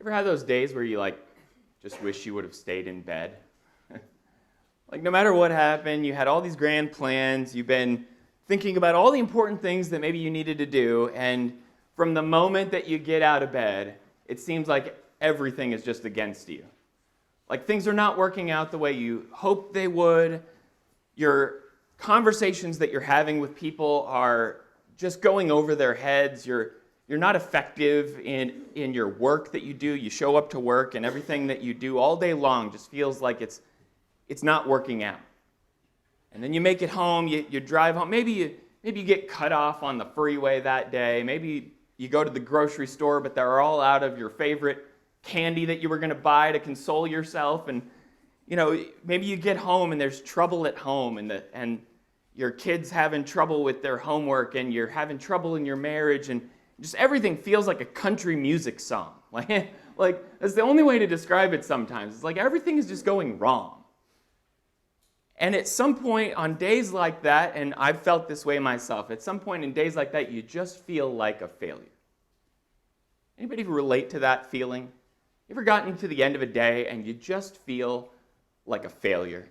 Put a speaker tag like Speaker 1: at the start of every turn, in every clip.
Speaker 1: Ever had those days where you just wish you would have stayed in bed? No matter what happened, you had all these grand plans, you've been thinking about all the important things that maybe you needed to do, and from the moment that you get out of bed, it seems like everything is just against you. Things are not working out the way you hoped they would. Your conversations that you're having with people are just going over their heads. You're not effective in your work that you do. You show up to work and everything that you do all day long just feels like it's not working out. And then you make it home, you drive home. Maybe you get cut off on the freeway that day. Maybe you go to the grocery store, but they're all out of your favorite candy that you were going to buy to console yourself. And maybe you get home and there's trouble at home, and your kid's having trouble with their homework, and you're having trouble in your marriage, and just everything feels like a country music song. That's the only way to describe it sometimes. It's like everything is just going wrong. And at some point on days like that, and I've felt this way myself, at some point in days like that, you just feel like a failure. Anybody relate to that feeling? You ever gotten to the end of a day and you just feel like a failure?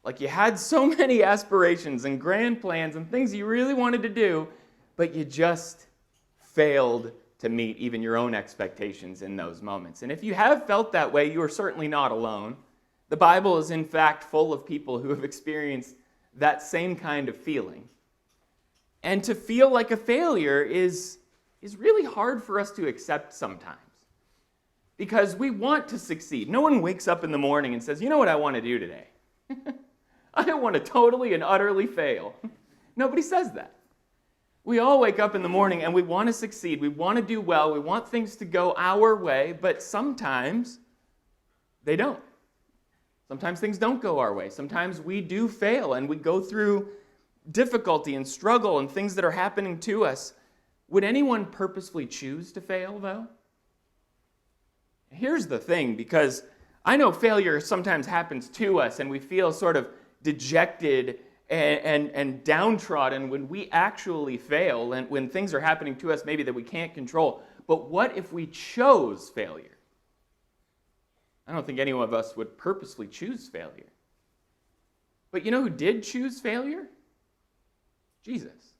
Speaker 1: Like you had so many aspirations and grand plans and things you really wanted to do, but you just failed to meet even your own expectations in those moments. And if you have felt that way, you are certainly not alone. The Bible is in fact full of people who have experienced that same kind of feeling. And to feel like a failure is really hard for us to accept sometimes. Because we want to succeed. No one wakes up in the morning and says, you know what I want to do today? I want to totally and utterly fail. Nobody says that. We all wake up in the morning and we want to succeed. We want to do well. We want things to go our way, but sometimes they don't. Sometimes things don't go our way. Sometimes we do fail and we go through difficulty and struggle and things that are happening to us. Would anyone purposefully choose to fail, though? Here's the thing, because I know failure sometimes happens to us and we feel sort of dejected and downtrodden when we actually fail and when things are happening to us maybe that we can't control. But what if we chose failure? I don't think any one of us would purposely choose failure. But you know who did choose failure? Jesus.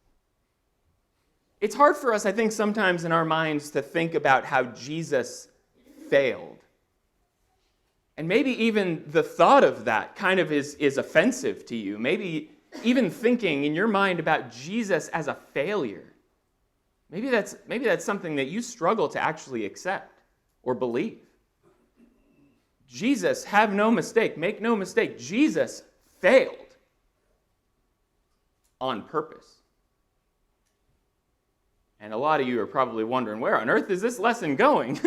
Speaker 1: It's hard for us, I think, sometimes in our minds to think about how Jesus failed. And maybe even the thought of that kind of is offensive to you. Maybe even thinking in your mind about Jesus as a failure. Maybe that's something that you struggle to actually accept or believe. Jesus, have no mistake, make no mistake, Jesus failed on purpose. And a lot of you are probably wondering, where on earth is this lesson going?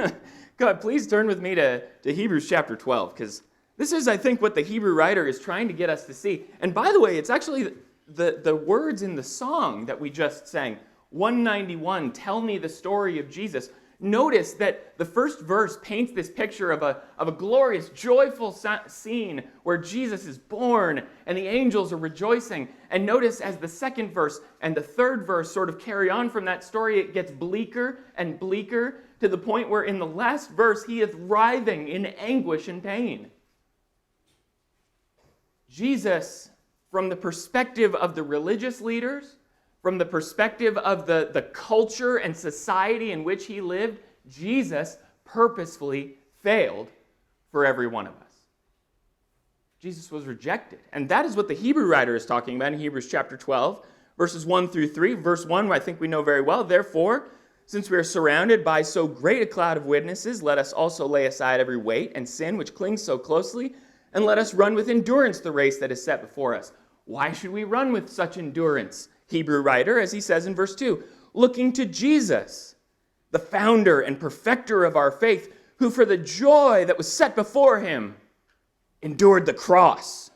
Speaker 1: God, please turn with me to Hebrews chapter 12, because this is, I think, what the Hebrew writer is trying to get us to see. And by the way, it's actually the words in the song that we just sang, 191, Tell Me the Story of Jesus. Notice that the first verse paints this picture of a glorious, joyful scene where Jesus is born and the angels are rejoicing. And notice as the second verse and the third verse sort of carry on from that story, it gets bleaker and bleaker to the point where in the last verse he is writhing in anguish and pain. Jesus, from the perspective of the religious leaders, from the perspective of the culture and society in which he lived, Jesus purposefully failed for every one of us. Jesus was rejected. And that is what the Hebrew writer is talking about in Hebrews chapter 12, verses 1 through 3. Verse 1, I think we know very well. Therefore, since we are surrounded by so great a cloud of witnesses, let us also lay aside every weight and sin which clings so closely, and let us run with endurance the race that is set before us. Why should we run with such endurance? Hebrew writer, as he says in verse 2, looking to Jesus, the founder and perfecter of our faith, who for the joy that was set before him endured the cross,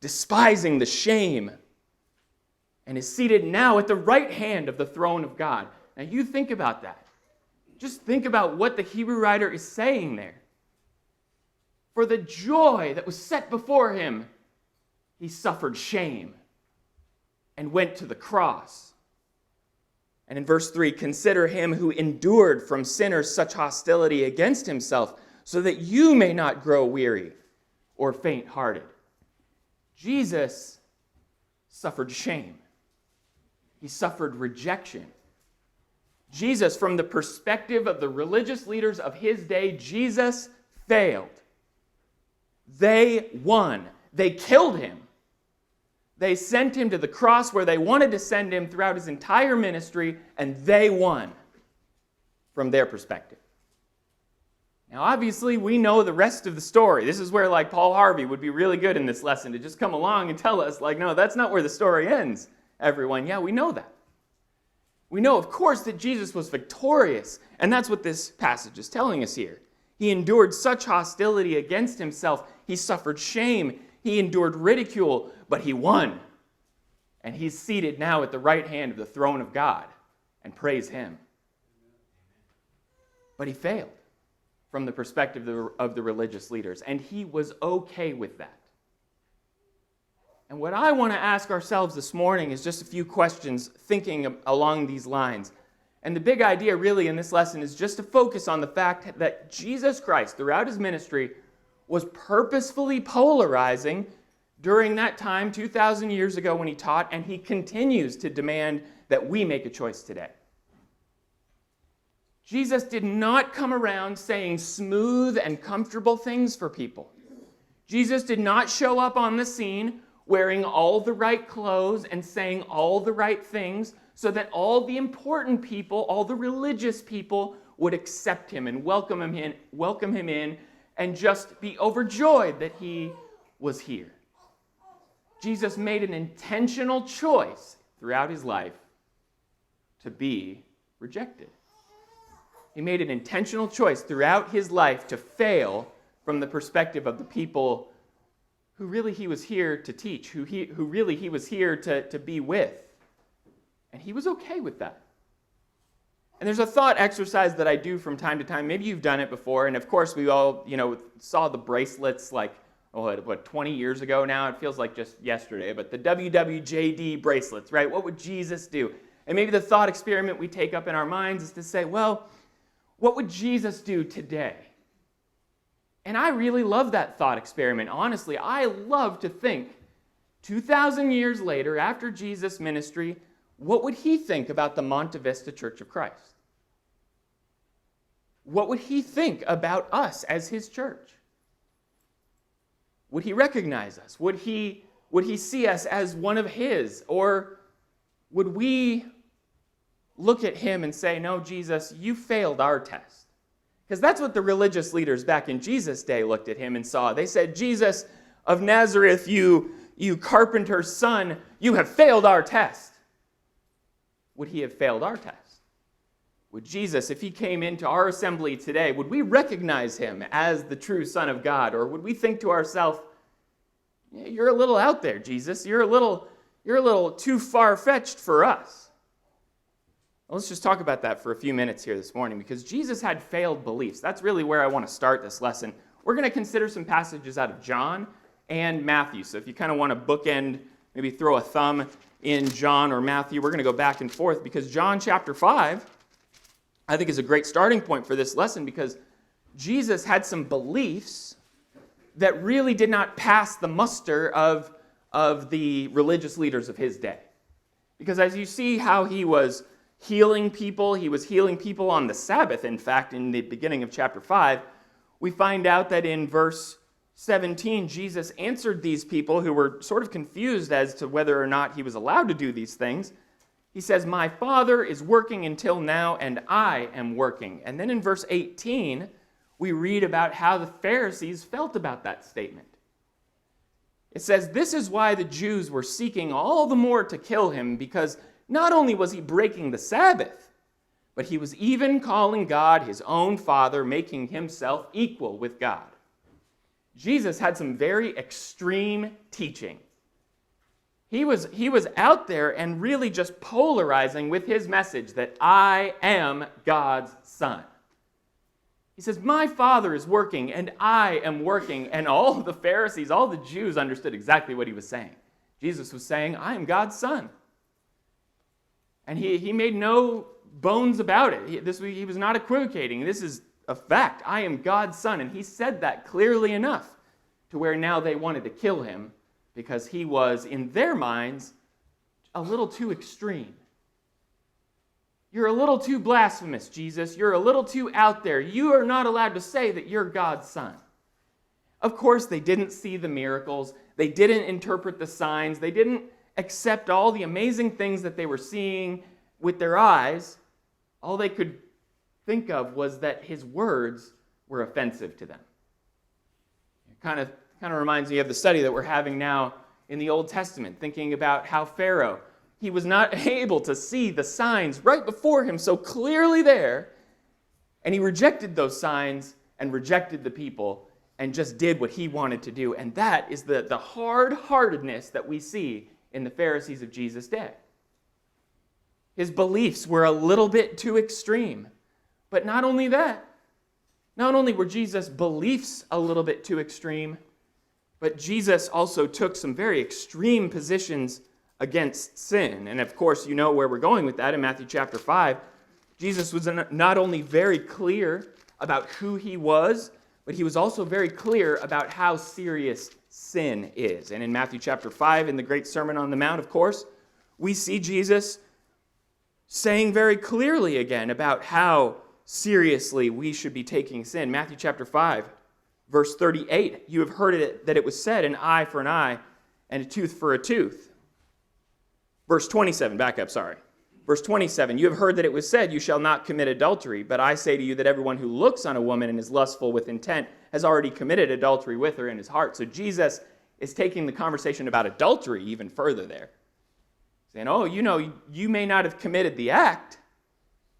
Speaker 1: despising the shame, and is seated now at the right hand of the throne of God. Now you think about that. Just think about what the Hebrew writer is saying there. For the joy that was set before him, he suffered shame and went to the cross. And in verse 3, consider him who endured from sinners such hostility against himself, so that you may not grow weary or faint-hearted. Jesus suffered shame. He suffered rejection. Jesus, from the perspective of the religious leaders of his day, Jesus failed. They won. They killed him. They sent him to the cross where they wanted to send him throughout his entire ministry, and they won from their perspective. Now, obviously, we know the rest of the story. This is where, Paul Harvey would be really good in this lesson to just come along and tell us, no, that's not where the story ends, everyone. Yeah, we know that. We know, of course, that Jesus was victorious, and that's what this passage is telling us here. He endured such hostility against himself. He suffered shame. He endured ridicule, but he won. And he's seated now at the right hand of the throne of God, and praise him. But he failed from the perspective of the religious leaders, and he was okay with that. And what I want to ask ourselves this morning is just a few questions thinking along these lines. And the big idea really in this lesson is just to focus on the fact that Jesus Christ, throughout his ministry, was purposefully polarizing during that time 2,000 years ago when he taught, and he continues to demand that we make a choice today. Jesus did not come around saying smooth and comfortable things for people. Jesus did not show up on the scene wearing all the right clothes and saying all the right things so that all the important people, all the religious people, would accept him and welcome him in, and just be overjoyed that he was here. Jesus made an intentional choice throughout his life to be rejected. He made an intentional choice throughout his life to fail from the perspective of the people who really he was here to teach, who really he was here to be with. And he was okay with that. And there's a thought exercise that I do from time to time. Maybe you've done it before, and of course we all, saw the bracelets 20 years ago now? It feels like just yesterday, but the WWJD bracelets, right? What would Jesus do? And maybe the thought experiment we take up in our minds is to say, well, what would Jesus do today? And I really love that thought experiment. Honestly, I love to think 2,000 years later, after Jesus' ministry, what would he think about the Monte Vista Church of Christ? What would he think about us as his church? Would he recognize us? Would he see us as one of his? Or would we look at him and say, no, Jesus, you failed our test? Because that's what the religious leaders back in Jesus' day looked at him and saw. They said, Jesus of Nazareth, you carpenter's son, you have failed our test. Would he have failed our test? Would Jesus, if he came into our assembly today, would we recognize him as the true Son of God? Or would we think to ourselves, you're a little out there, Jesus. You're a little too far-fetched for us. Well, let's just talk about that for a few minutes here this morning, because Jesus had failed beliefs. That's really where I want to start this lesson. We're going to consider some passages out of John and Matthew. So if you kind of want to bookend, maybe throw a thumb in John or Matthew, we're going to go back and forth, because John chapter 5, I think, is a great starting point for this lesson, because Jesus had some beliefs that really did not pass the muster of the religious leaders of his day. Because as you see how he was healing people on the Sabbath. In fact, in the beginning of chapter 5, we find out that in verse 17, Jesus answered these people who were sort of confused as to whether or not he was allowed to do these things. He says, my Father is working until now, and I am working. And then in verse 18, we read about how the Pharisees felt about that statement. It says, this is why the Jews were seeking all the more to kill him, because not only was he breaking the Sabbath, but he was even calling God his own Father, making himself equal with God. Jesus had some very extreme teaching. He was out there and really just polarizing with his message that I am God's Son. He says, my Father is working and I am working. And all the Pharisees, all the Jews understood exactly what he was saying. Jesus was saying, I am God's Son. And he made no bones about it. He was not equivocating. This is a fact. I am God's son. And he said that clearly enough to where now they wanted to kill him because he was, in their minds, a little too extreme. You're a little too blasphemous, Jesus. You're a little too out there. You are not allowed to say that you're God's son. Of course, they didn't see the miracles. They didn't interpret the signs. They didn't accept all the amazing things that they were seeing with their eyes. All they could think of was that his words were offensive to them. It kind of reminds me of the study that we're having now in the Old Testament, thinking about how Pharaoh, he was not able to see the signs right before him so clearly there, and he rejected those signs and rejected the people and just did what he wanted to do. And that is the hard-heartedness that we see in the Pharisees of Jesus' day. His beliefs were a little bit too extreme. But not only that, not only were Jesus' beliefs a little bit too extreme, but Jesus also took some very extreme positions against sin. And of course, you know where we're going with that in Matthew chapter 5. Jesus was not only very clear about who he was, but he was also very clear about how serious sin is. And in Matthew chapter 5, in the Great Sermon on the Mount, of course, we see Jesus saying very clearly again about how seriously we should be taking sin. Matthew chapter 5, verse 38, you have heard it that it was said, an eye for an eye and a tooth for a tooth. Verse 27, back up, sorry. Verse 27, you have heard that it was said, you shall not commit adultery. But I say to you that everyone who looks on a woman and is lustful with intent has already committed adultery with her in his heart. So Jesus is taking the conversation about adultery even further there. Saying, oh, you may not have committed the act,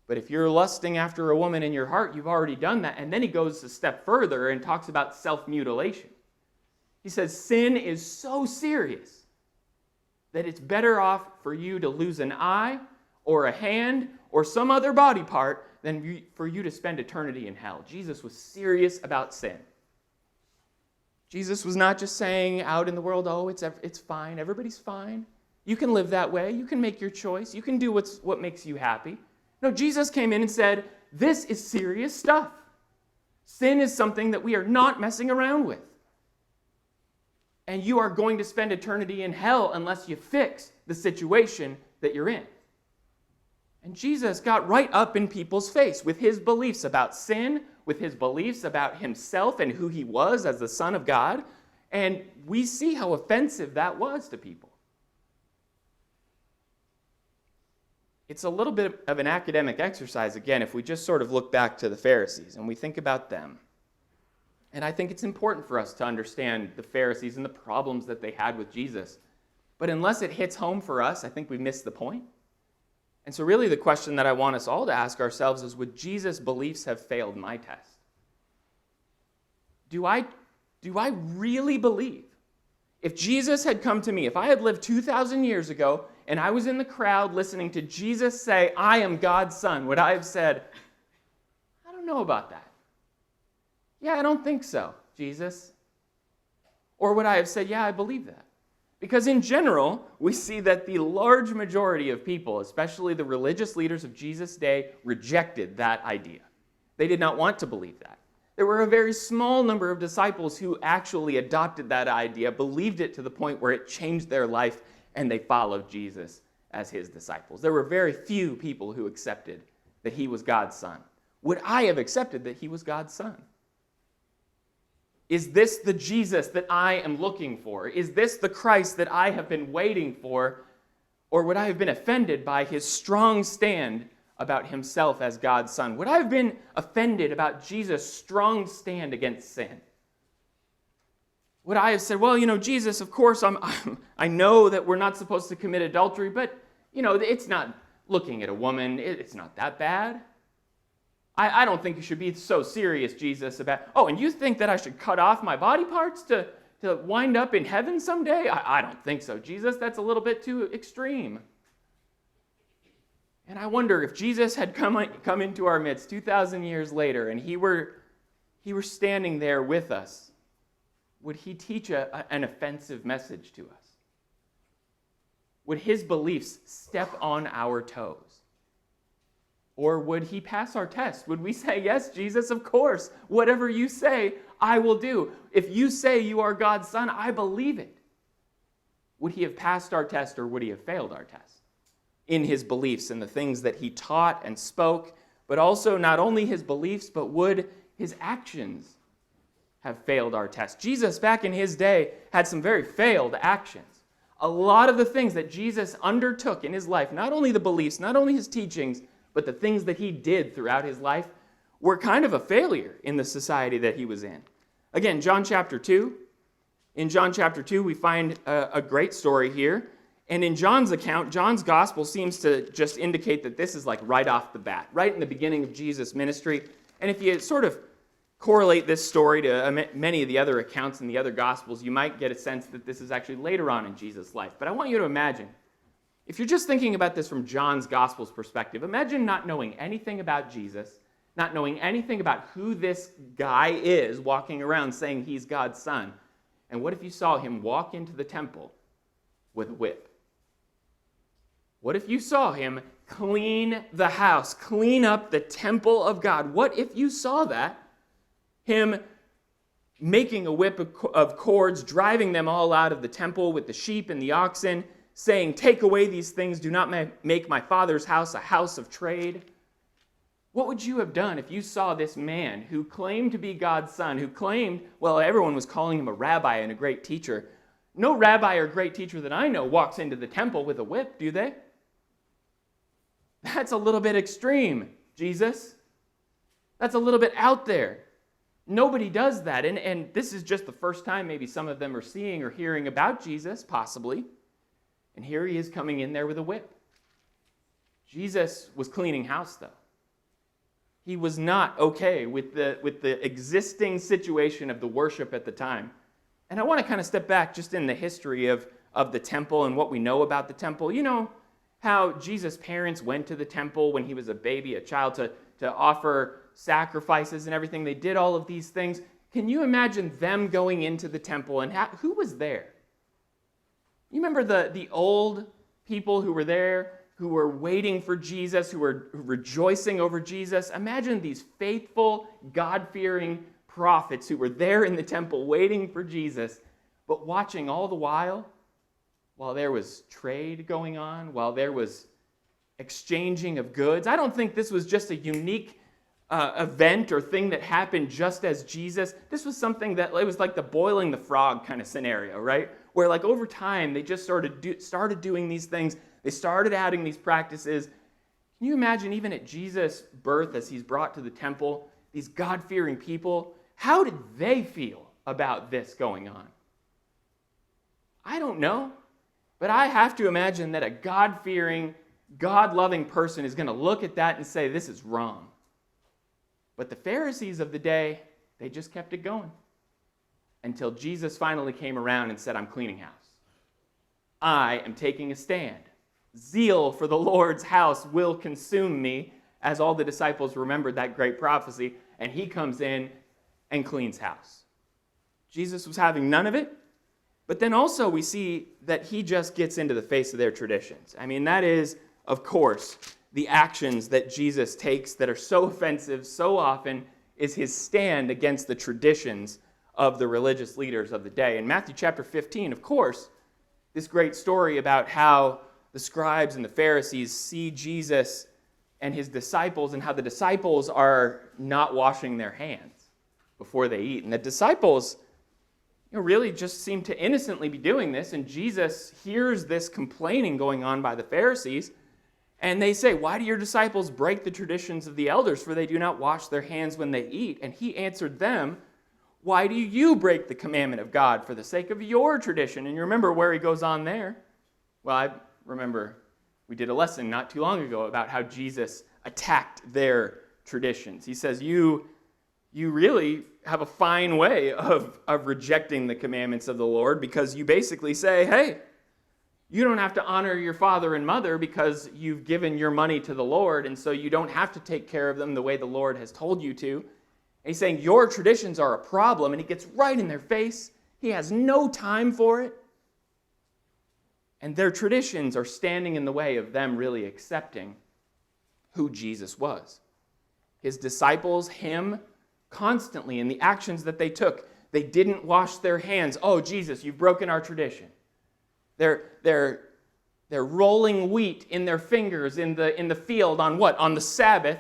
Speaker 1: but if you're lusting after a woman in your heart, you've already done that. And then he goes a step further and talks about self-mutilation. He says, sin is so serious that it's better off for you to lose an eye or a hand or some other body part than for you to spend eternity in hell. Jesus was serious about sin. Jesus was not just saying out in the world, oh, it's fine, everybody's fine. You can live that way. You can make your choice. You can do what makes you happy. No, Jesus came in and said, this is serious stuff. Sin is something that we are not messing around with. And you are going to spend eternity in hell unless you fix the situation that you're in. And Jesus got right up in people's face with his beliefs about sin, with his beliefs about himself and who he was as the Son of God. And we see how offensive that was to people. It's a little bit of an academic exercise, again, if we just sort of look back to the Pharisees and we think about them. And I think it's important for us to understand the Pharisees and the problems that they had with Jesus. But unless it hits home for us, I think we miss the point. And so really the question that I want us all to ask ourselves is, would Jesus' beliefs have failed my test? Do I really believe? If Jesus had come to me, if I had lived 2,000 years ago, and I was in the crowd listening to Jesus say, I am God's son, would I have said, I don't know about that. Yeah, I don't think so, Jesus. Or would I have said, yeah, I believe that? Because in general, we see that the large majority of people, especially the religious leaders of Jesus' day, rejected that idea. They did not want to believe that. There were a very small number of disciples who actually adopted that idea, believed it to the point where it changed their life, and they followed Jesus as his disciples. There were very few people who accepted that he was God's son. Would I have accepted that he was God's son? Is this the Jesus that I am looking for? Is this the Christ that I have been waiting for? Or would I have been offended by his strong stand about himself as God's son? Would I have been offended about Jesus' strong stand against sin? Would I have said, well, Jesus, of course, I know that we're not supposed to commit adultery, but, it's not looking at a woman, it's not that bad. I don't think you should be so serious, Jesus, about, and you think that I should cut off my body parts to wind up in heaven someday? I don't think so, Jesus. That's a little bit too extreme. And I wonder if Jesus had come into our midst 2,000 years later and he were standing there with us, would he teach an offensive message to us? Would his beliefs step on our toes? Or would he pass our test? Would we say, yes, Jesus, of course, whatever you say, I will do. If you say you are God's son, I believe it. Would he have passed our test or would he have failed our test? In his beliefs and the things that he taught and spoke, but also not only his beliefs, but would his actions have failed our test? Jesus, back in his day, had some very failed actions. A lot of the things that Jesus undertook in his life, not only the beliefs, not only his teachings, but the things that he did throughout his life were kind of a failure in the society that he was in. Again, John chapter 2. In John chapter 2, we find a great story here. And in John's account, John's gospel seems to just indicate that this is like right off the bat, right in the beginning of Jesus' ministry. And if you sort of correlate this story to many of the other accounts in the other gospels, you might get a sense that this is actually later on in Jesus' life. But I want you to imagine, if you're just thinking about this from John's gospel's perspective, imagine not knowing anything about Jesus, not knowing anything about who this guy is walking around saying he's God's son. And what if you saw him walk into the temple with a whip? What if you saw him clean the house, clean up the temple of God? What if you saw that? Him making a whip of cords, driving them all out of the temple with the sheep and the oxen, saying, take away these things, do not make my Father's house a house of trade. What would you have done if you saw this man who claimed to be God's son, who claimed, well, everyone was calling him a rabbi and a great teacher. No rabbi or great teacher that I know walks into the temple with a whip, do they? That's a little bit extreme, Jesus. That's a little bit out there. Nobody does that. And this is just the first time maybe some of them are seeing or hearing about Jesus, possibly. And here he is coming in there with a whip. Jesus was cleaning house, though. He was not okay with the existing situation of the worship at the time. And I want to kind of step back just in the history of the temple and what we know about the temple. You know how Jesus' parents went to the temple when he was a baby, a child, to offer sacrifices and everything. They did all of these things. Can you imagine them going into the temple and who was there? You remember the old people who were there, who were waiting for Jesus, who were rejoicing over Jesus? Imagine these faithful, God-fearing prophets who were there in the temple waiting for Jesus, but watching all the while there was trade going on, while there was exchanging of goods. I don't think this was just a unique event or thing that happened just as Jesus. This was something that it was like the boiling the frog kind of scenario, right? Where like over time they just started doing these things. They started adding these practices. Can you imagine even at Jesus' birth as he's brought to the temple, these God-fearing people, how did they feel about this going on? I don't know, but I have to imagine that a God-fearing, God-loving person is going to look at that and say, this is wrong. But the Pharisees of the day, they just kept it going until Jesus finally came around and said, I'm cleaning house. I am taking a stand. Zeal for the Lord's house will consume me, as all the disciples remembered that great prophecy, and he comes in and cleans house. Jesus was having none of it, but then also we see that he just gets into the face of their traditions. I mean, that is, of course, the actions that Jesus takes that are so offensive so often is his stand against the traditions of the religious leaders of the day. In Matthew chapter 15, of course, this great story about how the scribes and the Pharisees see Jesus and his disciples and how the disciples are not washing their hands before they eat. And the disciples really just seem to innocently be doing this, and Jesus hears this complaining going on by the Pharisees, and they say, why do your disciples break the traditions of the elders, for they do not wash their hands when they eat? And he answered them, why do you break the commandment of God for the sake of your tradition? And you remember where he goes on there? Well, I remember we did a lesson not too long ago about how Jesus attacked their traditions. He says, you really have a fine way of rejecting the commandments of the Lord, because you basically say, hey, you don't have to honor your father and mother because you've given your money to the Lord, and so you don't have to take care of them the way the Lord has told you to. And he's saying your traditions are a problem, and he gets right in their face. He has no time for it. And their traditions are standing in the way of them really accepting who Jesus was. His disciples, him, constantly in the actions that they took, they didn't wash their hands. Oh, Jesus, you've broken our tradition. They're rolling wheat in their fingers in the field on what? On the Sabbath.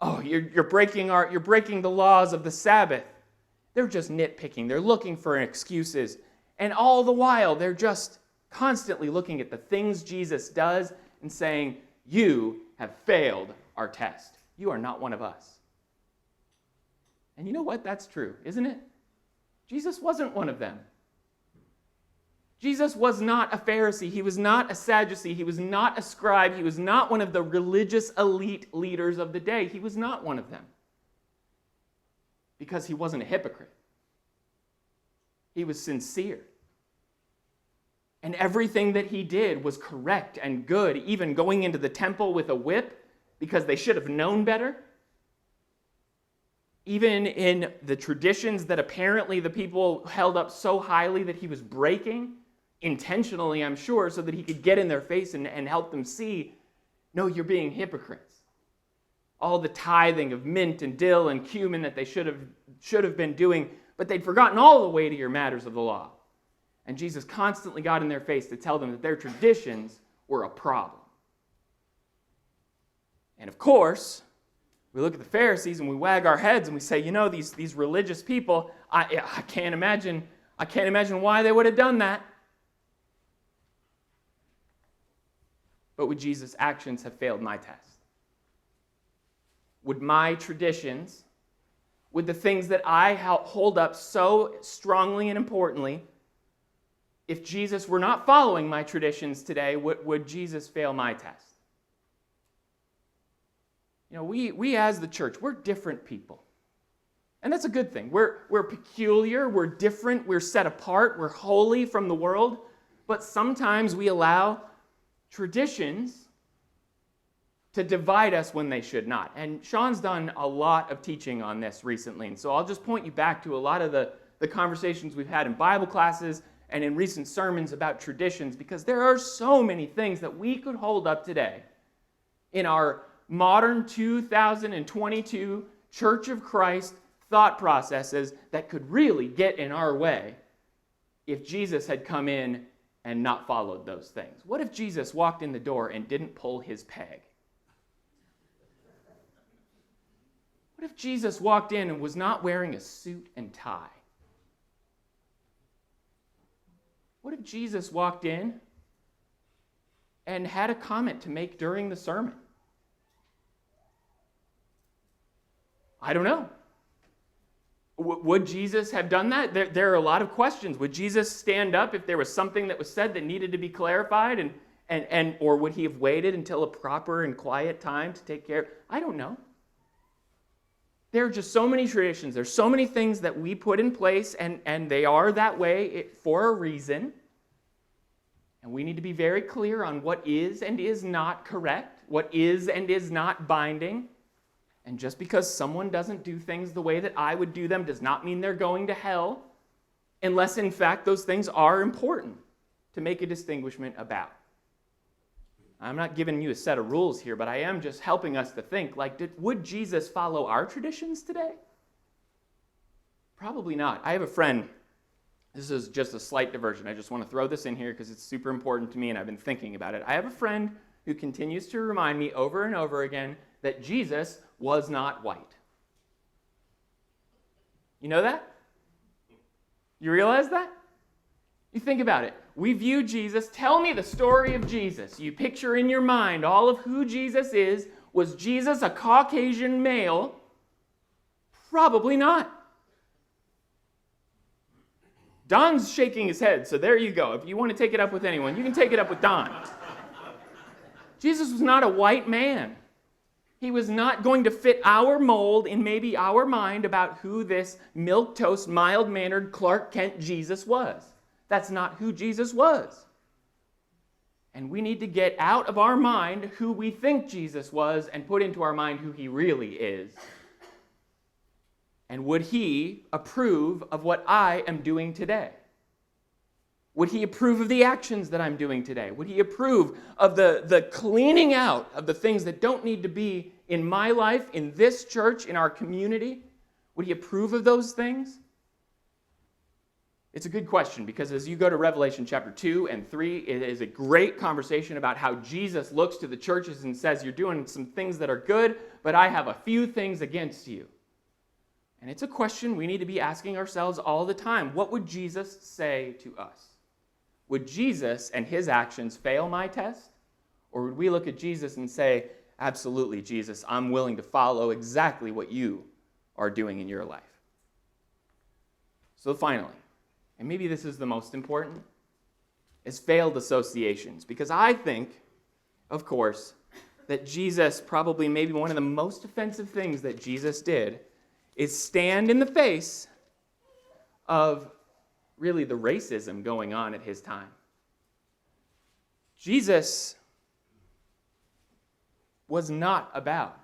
Speaker 1: Oh, you're breaking the laws of the Sabbath. They're just nitpicking. They're looking for excuses. And all the while, they're just constantly looking at the things Jesus does and saying, you have failed our test. You are not one of us. And you know what? That's true, isn't it? Jesus wasn't one of them. Jesus was not a Pharisee. He was not a Sadducee. He was not a scribe. He was not one of the religious elite leaders of the day. He was not one of them. Because he wasn't a hypocrite. He was sincere. And everything that he did was correct and good, even going into the temple with a whip because they should have known better. Even in the traditions that apparently the people held up so highly that he was breaking, intentionally, I'm sure, so that he could get in their face and help them see, no, you're being hypocrites. All the tithing of mint and dill and cumin that they should have been doing, but they'd forgotten all the weightier matters of the law. And Jesus constantly got in their face to tell them that their traditions were a problem. And of course, we look at the Pharisees and we wag our heads and we say, you know, these religious people, I can't imagine why they would have done that. But would Jesus' actions have failed my test? Would my traditions, would the things that I hold up so strongly and importantly, if Jesus were not following my traditions today, would Jesus fail my test? You know, we as the church, we're different people. And that's a good thing. We're peculiar, we're different, we're set apart, we're holy from the world. But sometimes we allow traditions to divide us when they should not. And Sean's done a lot of teaching on this recently. And so I'll just point you back to a lot of the conversations we've had in Bible classes and in recent sermons about traditions, because there are so many things that we could hold up today in our modern 2022 Church of Christ thought processes that could really get in our way if Jesus had come in and not followed those things. What if Jesus walked in the door and didn't pull his peg? What if Jesus walked in and was not wearing a suit and tie? What if Jesus walked in and had a comment to make during the sermon? I don't know. Would Jesus have done that? There are a lot of questions. Would Jesus stand up if there was something that was said that needed to be clarified, or would he have waited until a proper and quiet time to take care of it? I don't know. There are just so many traditions. There's so many things that we put in place, and they are that way for a reason. And we need to be very clear on what is and is not correct, what is and is not binding. And just because someone doesn't do things the way that I would do them does not mean they're going to hell, unless in fact those things are important to make a distinguishment about. I'm not giving you a set of rules here, but I am just helping us to think, would Jesus follow our traditions today? Probably not. I have a friend, this is just a slight diversion. I just want to throw this in here because it's super important to me and I've been thinking about it. I have a friend who continues to remind me over and over again that Jesus was not white. You know that? You realize that? You think about it. We view Jesus. Tell me the story of Jesus. You picture in your mind all of who Jesus is. Was Jesus a Caucasian male? Probably not. Don's shaking his head, so there you go. If you want to take it up with anyone, you can take it up with Don. Jesus was not a white man. He was not going to fit our mold in maybe our mind about who this milquetoast, mild-mannered Clark Kent Jesus was. That's not who Jesus was. And we need to get out of our mind who we think Jesus was and put into our mind who he really is. And would he approve of what I am doing today? Would he approve of the actions that I'm doing today? Would he approve of the cleaning out of the things that don't need to be in my life, in this church, in our community? Would he approve of those things? It's a good question, because as you go to Revelation chapter 2 and 3, it is a great conversation about how Jesus looks to the churches and says, you're doing some things that are good, but I have a few things against you. And it's a question we need to be asking ourselves all the time. What would Jesus say to us? Would Jesus and his actions fail my test? Or would we look at Jesus and say, absolutely, Jesus, I'm willing to follow exactly what you are doing in your life? So finally, and maybe this is the most important, is failed associations. Because I think, of course, that Jesus, probably maybe one of the most offensive things that Jesus did, is stand in the face of really the racism going on at his time. Jesus was not about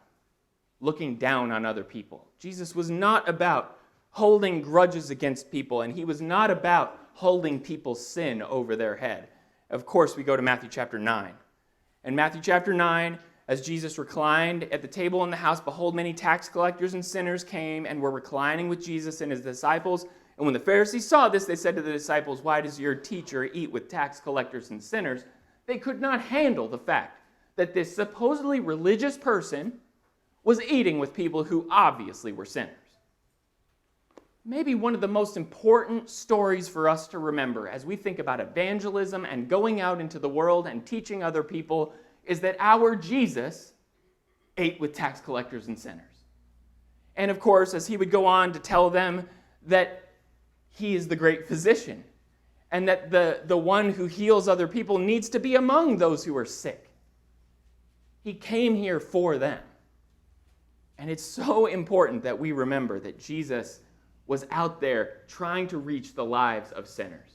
Speaker 1: looking down on other people. Jesus was not about holding grudges against people, and he was not about holding people's sin over their head. Of course, we go to Matthew chapter 9. In Matthew chapter 9, as Jesus reclined at the table in the house, behold, many tax collectors and sinners came and were reclining with Jesus and his disciples. And when the Pharisees saw this, they said to the disciples, why does your teacher eat with tax collectors and sinners? They could not handle the fact that this supposedly religious person was eating with people who obviously were sinners. Maybe one of the most important stories for us to remember as we think about evangelism and going out into the world and teaching other people is that our Jesus ate with tax collectors and sinners. And of course, as he would go on to tell them that he is the great physician and that the one who heals other people needs to be among those who are sick. He came here for them. And it's so important that we remember that Jesus was out there trying to reach the lives of sinners.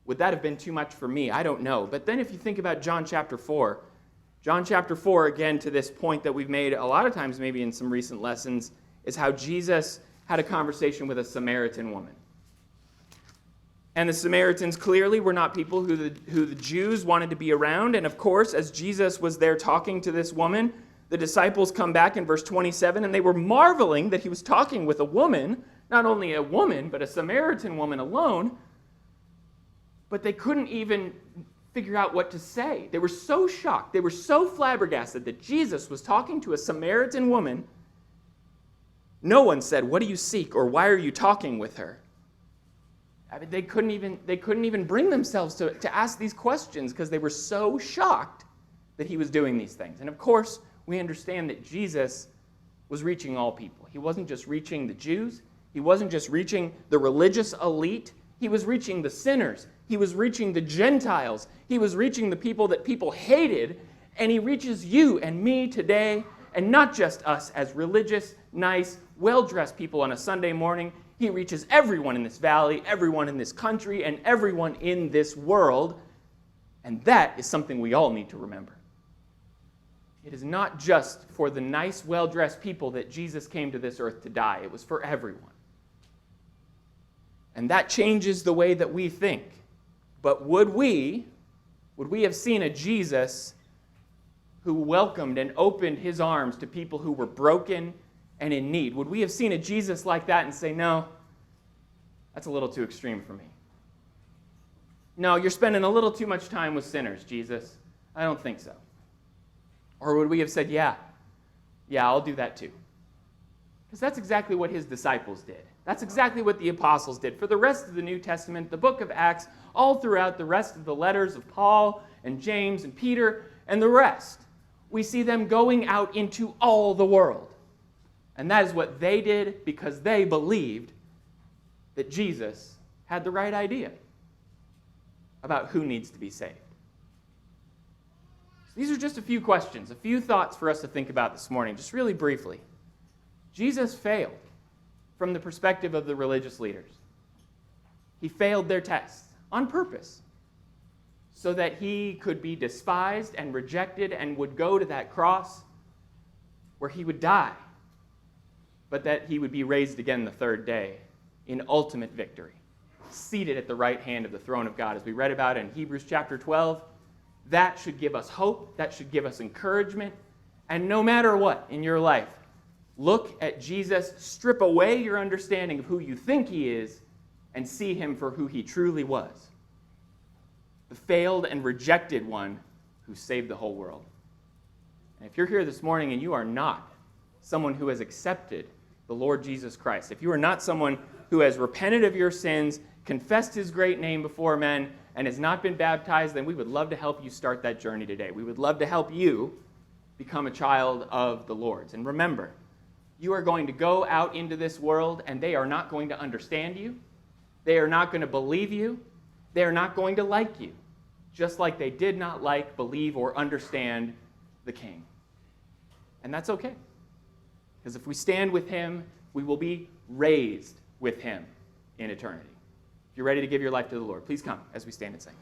Speaker 1: Would that have been too much for me? I don't know. But then if you think about John chapter 4, again, to this point that we've made a lot of times maybe in some recent lessons, is how Jesus had a conversation with a Samaritan woman. And the Samaritans clearly were not people who the Jews wanted to be around. And of course, as Jesus was there talking to this woman, the disciples come back in verse 27, and they were marveling that he was talking with a woman, not only a woman, but a Samaritan woman alone. But they couldn't even figure out what to say. They were so shocked. They were so flabbergasted that Jesus was talking to a Samaritan woman. No one said, what do you seek? Or why are you talking with her? I mean, they couldn't even bring themselves to ask these questions because they were so shocked that he was doing these things. And of course, we understand that Jesus was reaching all people. He wasn't just reaching the Jews. He wasn't just reaching the religious elite. He was reaching the sinners. He was reaching the Gentiles. He was reaching the people that people hated. And he reaches you and me today, and not just us as religious, nice, well-dressed people on a Sunday morning. He reaches everyone in this valley, everyone in this country, and everyone in this world. And that is something we all need to remember. It is not just for the nice, well-dressed people that Jesus came to this earth to die. It was for everyone. And that changes the way that we think. But would we have seen a Jesus who welcomed and opened his arms to people who were broken and in need? Would we have seen a Jesus like that and say, no, that's a little too extreme for me? No, you're spending a little too much time with sinners, Jesus. I don't think so. Or would we have said, yeah, I'll do that too? Because that's exactly what his disciples did. That's exactly what the apostles did. For the rest of the New Testament, the book of Acts, all throughout the rest of the letters of Paul and James and Peter and the rest, we see them going out into all the world. And that is what they did because they believed that Jesus had the right idea about who needs to be saved. So these are just a few questions, a few thoughts for us to think about this morning, just really briefly. Jesus failed from the perspective of the religious leaders. He failed their tests on purpose so that he could be despised and rejected and would go to that cross where he would die, but that he would be raised again the third day in ultimate victory. seated at the right hand of the throne of God, as we read about in Hebrews chapter 12. That should give us hope. That should give us encouragement. And no matter what in your life, look at Jesus, strip away your understanding of who you think he is, and see him for who he truly was. The failed and rejected one who saved the whole world. And if you're here this morning and you are not someone who has accepted the Lord Jesus Christ, if you are not someone who has repented of your sins, confessed his great name before men, and has not been baptized, then we would love to help you start that journey today. We would love to help you become a child of the Lord's. And remember, you are going to go out into this world, and they are not going to understand you. They are not going to believe you. They are not going to like you, just like they did not like, believe, or understand the King. And that's okay, because if we stand with him, we will be raised with him in eternity. If you're ready to give your life to the Lord, please come as we stand and sing.